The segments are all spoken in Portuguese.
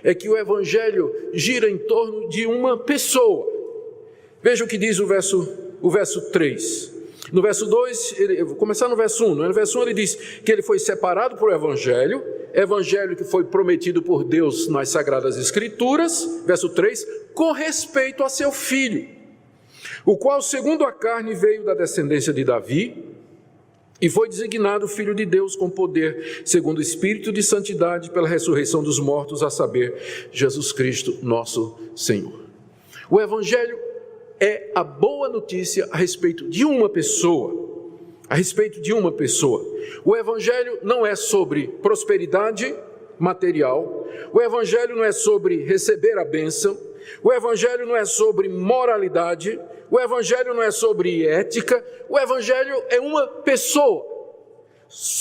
é que o Evangelho gira em torno de uma pessoa. Veja o que diz o verso 3. No verso 2, eu vou começar no verso 1. No verso 1 ele diz que ele foi separado por Evangelho que foi prometido por Deus nas Sagradas Escrituras. Verso 3, com respeito a seu filho, o qual segundo a carne veio da descendência de Davi, e foi designado Filho de Deus com poder, segundo o Espírito de santidade, pela ressurreição dos mortos, a saber, Jesus Cristo, nosso Senhor. O Evangelho é a boa notícia a respeito de uma pessoa. O Evangelho não é sobre prosperidade material, o Evangelho não é sobre receber a bênção, o Evangelho não é sobre moralidade, o Evangelho não é sobre ética, o Evangelho é uma pessoa,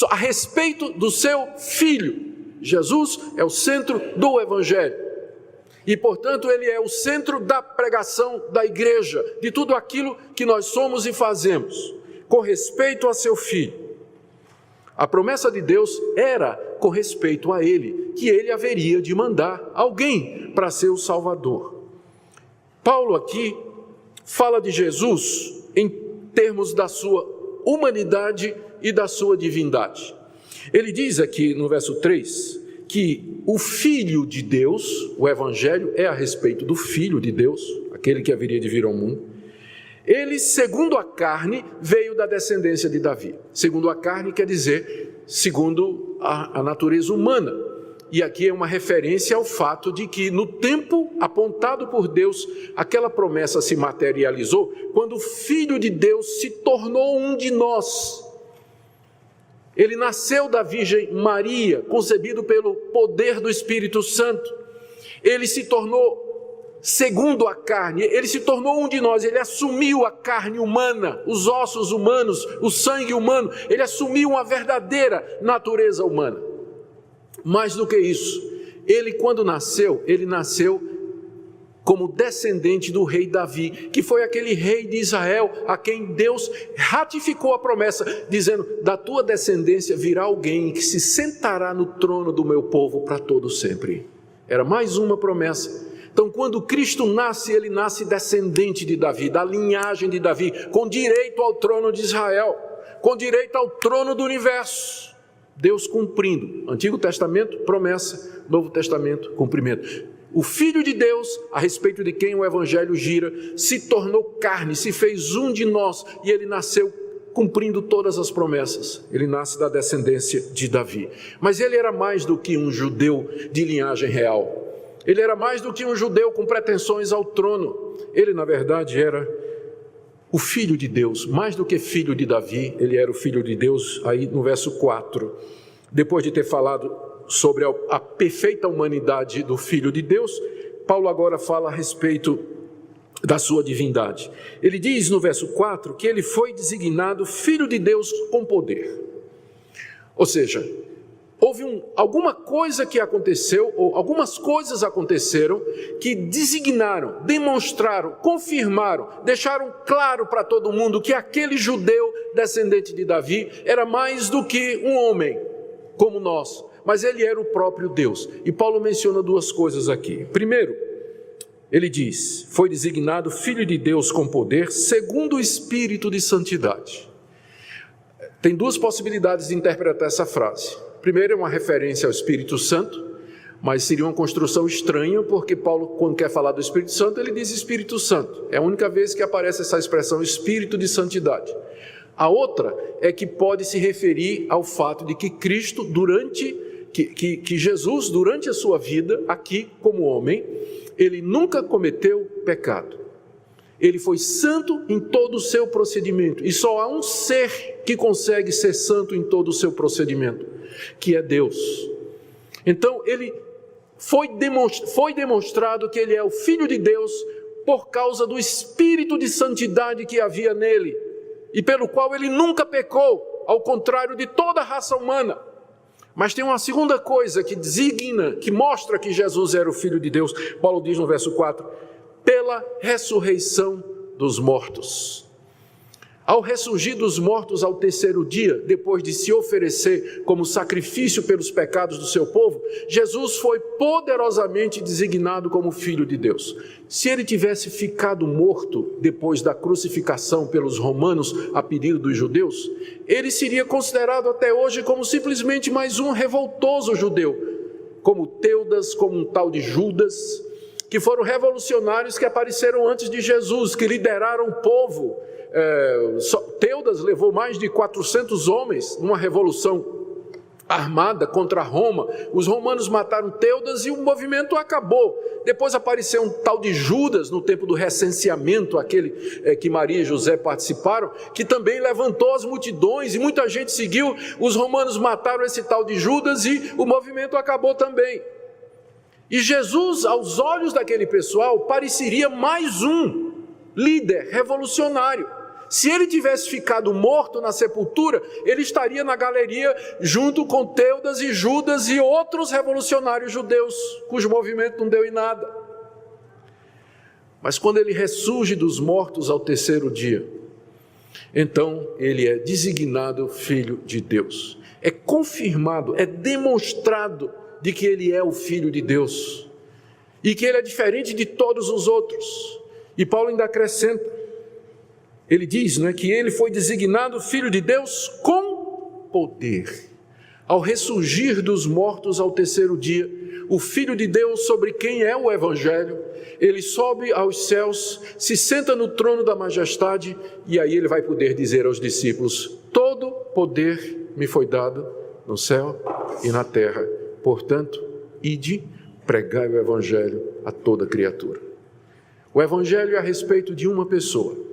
a respeito do seu Filho. Jesus é o centro do Evangelho e, portanto, ele é o centro da pregação da igreja, de tudo aquilo que nós somos e fazemos, com respeito a seu Filho. A promessa de Deus era com respeito a ele, que ele haveria de mandar alguém para ser o Salvador. Paulo aqui fala de Jesus em termos da sua humanidade e da sua divindade. Ele diz aqui no verso 3 que o Filho de Deus, o Evangelho é a respeito do Filho de Deus, aquele que haveria de vir ao mundo. Ele, segundo a carne, veio da descendência de Davi. Segundo a carne quer dizer segundo a natureza humana. E aqui é uma referência ao fato de que no tempo apontado por Deus, aquela promessa se materializou quando o Filho de Deus se tornou um de nós. Ele nasceu da Virgem Maria, concebido pelo poder do Espírito Santo. Ele se tornou segundo a carne, ele se tornou um de nós, ele assumiu a carne humana, os ossos humanos, o sangue humano, ele assumiu uma verdadeira natureza humana. Mais do que isso, ele quando nasceu, ele nasceu como descendente do rei Davi, que foi aquele rei de Israel, a quem Deus ratificou a promessa, dizendo, da tua descendência virá alguém que se sentará no trono do meu povo para todo sempre. Era mais uma promessa. Então, quando Cristo nasce, ele nasce descendente de Davi, da linhagem de Davi, com direito ao trono de Israel, com direito ao trono do universo. Deus cumprindo. Antigo Testamento, promessa. Novo Testamento, cumprimento. O Filho de Deus, a respeito de quem o Evangelho gira, se tornou carne, se fez um de nós, e ele nasceu cumprindo todas as promessas. Ele nasce da descendência de Davi. Mas ele era mais do que um judeu de linhagem real. Ele era mais do que um judeu com pretensões ao trono. Ele, na verdade, era o Filho de Deus. Mais do que filho de Davi, ele era o Filho de Deus, aí no verso 4. Depois de ter falado sobre a perfeita humanidade do Filho de Deus, Paulo agora fala a respeito da sua divindade. Ele diz no verso 4 que ele foi designado Filho de Deus com poder. Ou seja, houve alguma coisa que aconteceu, ou algumas coisas aconteceram que designaram, demonstraram, confirmaram, deixaram claro para todo mundo que aquele judeu descendente de Davi era mais do que um homem como nós, mas ele era o próprio Deus. E Paulo menciona duas coisas aqui. Primeiro, ele diz, foi designado Filho de Deus com poder, segundo o Espírito de santidade. Tem duas possibilidades de interpretar essa frase. Primeiro é uma referência ao Espírito Santo, mas seria uma construção estranha, porque Paulo, quando quer falar do Espírito Santo, ele diz Espírito Santo. É a única vez que aparece essa expressão Espírito de santidade. A outra é que pode se referir ao fato de que Cristo, que Jesus, durante a sua vida, aqui como homem, ele nunca cometeu pecado. Ele foi santo em todo o seu procedimento, e só há um ser que consegue ser santo em todo o seu procedimento, que é Deus. Então ele foi demonstrado que ele é o Filho de Deus por causa do Espírito de santidade que havia nele, e pelo qual ele nunca pecou, ao contrário de toda a raça humana. Mas tem uma segunda coisa que designa, que mostra que Jesus era o Filho de Deus. Paulo diz no verso 4, pela ressurreição dos mortos. Ao ressurgir dos mortos ao terceiro dia, depois de se oferecer como sacrifício pelos pecados do seu povo, Jesus foi poderosamente designado como Filho de Deus. Se ele tivesse ficado morto depois da crucificação pelos romanos a pedido dos judeus, ele seria considerado até hoje como simplesmente mais um revoltoso judeu, como Teudas, como um tal de Judas, que foram revolucionários que apareceram antes de Jesus, que lideraram o povo. Teudas levou mais de 400 homens numa revolução armada contra Roma. Os romanos mataram Teudas e o movimento acabou. Depois apareceu um tal de Judas no tempo do recenseamento, aquele que Maria e José participaram, que também levantou as multidões e muita gente seguiu. Os romanos mataram esse tal de Judas e o movimento acabou também. E Jesus, aos olhos daquele pessoal, pareceria mais um líder revolucionário. Se ele tivesse ficado morto na sepultura, ele estaria na galeria junto com Teudas e Judas e outros revolucionários judeus, cujo movimento não deu em nada. Mas quando ele ressurge dos mortos ao terceiro dia, então ele é designado Filho de Deus. É confirmado, é demonstrado de que ele é o Filho de Deus e que ele é diferente de todos os outros. E Paulo ainda acrescenta, ele diz, que ele foi designado Filho de Deus com poder. Ao ressurgir dos mortos ao terceiro dia, o Filho de Deus, sobre quem é o Evangelho, ele sobe aos céus, se senta no trono da majestade, e aí ele vai poder dizer aos discípulos: todo poder me foi dado no céu e na terra, portanto, ide, pregai o Evangelho a toda criatura. O Evangelho é a respeito de uma pessoa.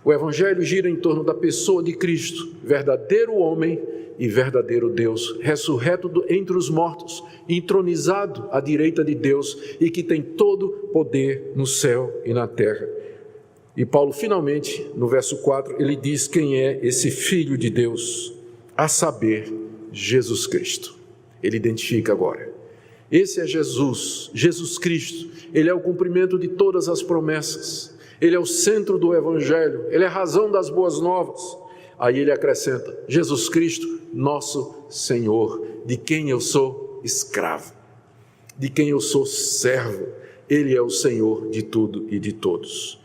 O Evangelho gira em torno da pessoa de Cristo, verdadeiro homem e verdadeiro Deus, ressurreto entre os mortos, entronizado à direita de Deus e que tem todo poder no céu e na terra. E Paulo, finalmente, no verso 4, ele diz quem é esse Filho de Deus, a saber, Jesus Cristo. Ele identifica agora. Esse é Jesus, Jesus Cristo. Ele é o cumprimento de todas as promessas. Ele é o centro do Evangelho, ele é a razão das boas novas. Aí ele acrescenta, Jesus Cristo, nosso Senhor, de quem eu sou escravo, de quem eu sou servo. Ele é o Senhor de tudo e de todos.